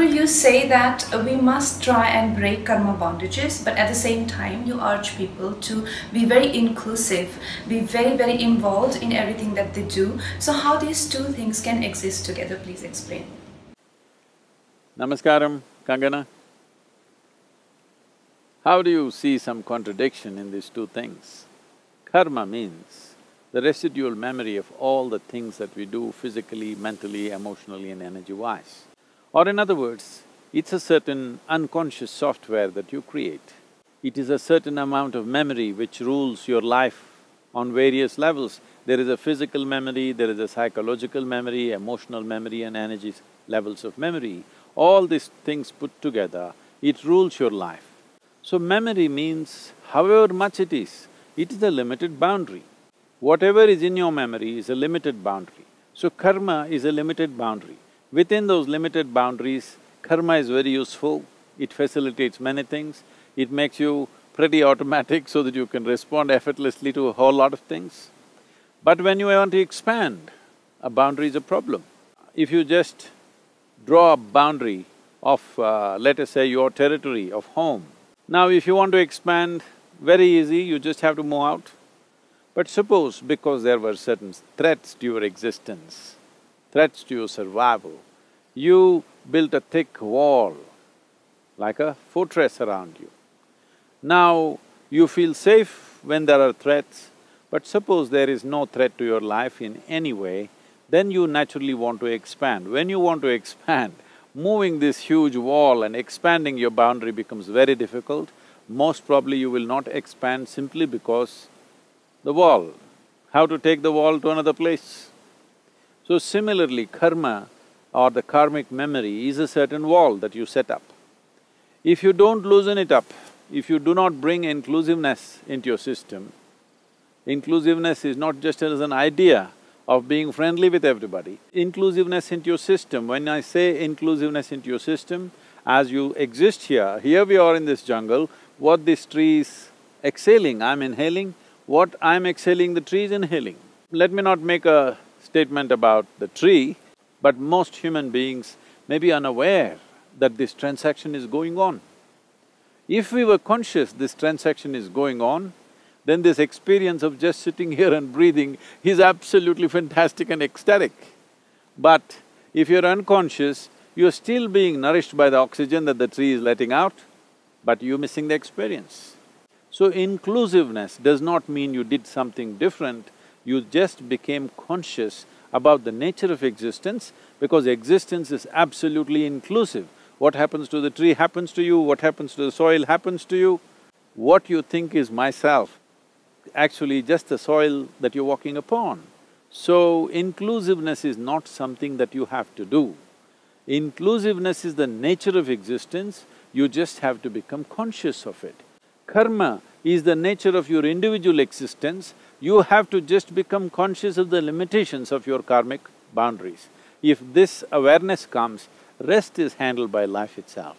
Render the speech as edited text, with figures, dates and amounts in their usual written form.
Sadhguru, you say that we must try and break karma bondages, but at the same time you urge people to be very inclusive, be very involved in everything that they do. So how these two things can exist together, please explain. Namaskaram, Kangana. How do you see some contradiction in these two things? Karma means the residual memory of all the things that we do physically, mentally, emotionally and energy-wise. Or in other words, it's a certain unconscious software that you create. It is a certain amount of memory which rules your life on various levels. There is a physical memory, there is a psychological memory, emotional memory and energy levels of memory. All these things put together, it rules your life. So memory means however much it is a limited boundary. Whatever is in your memory is a limited boundary. So karma is a limited boundary. Within those limited boundaries, karma is very useful, it facilitates many things, it makes you pretty automatic so that you can respond effortlessly to a whole lot of things. But when you want to expand, a boundary is a problem. If you just draw a boundary of, let us say, your territory of home, now if you want to expand, very easy, you just have to move out. But suppose because there were certain threats to your existence, threats to your survival, you built a thick wall, like a fortress around you. Now, you feel safe when there are threats, but suppose there is no threat to your life in any way, then you naturally want to expand. When you want to expand, moving this huge wall and expanding your boundary becomes very difficult. Most probably you will not expand simply because the wall, how to take the wall to another place? So similarly, karma or the karmic memory is a certain wall that you set up. If you don't loosen it up, if you do not bring inclusiveness into your system, inclusiveness is not just as an idea of being friendly with everybody. Inclusiveness into your system, when I say inclusiveness into your system, as you exist here we are in this jungle, what this tree is exhaling, I'm inhaling, what I'm exhaling, the tree is inhaling. Let me not make a statement about the tree, but most human beings may be unaware that this transaction is going on. If we were conscious this transaction is going on, then this experience of just sitting here and breathing is absolutely fantastic and ecstatic. But if you're unconscious, you're still being nourished by the oxygen that the tree is letting out, but you're missing the experience. So inclusiveness does not mean you did something different, you just became conscious about the nature of existence, because existence is absolutely inclusive. What happens to the tree happens to you, what happens to the soil happens to you. What you think is myself, actually just the soil that you're walking upon. So inclusiveness is not something that you have to do. Inclusiveness is the nature of existence, you just have to become conscious of it. Karma is the nature of your individual existence, you have to just become conscious of the limitations of your karmic boundaries. If this awareness comes, rest is handled by life itself.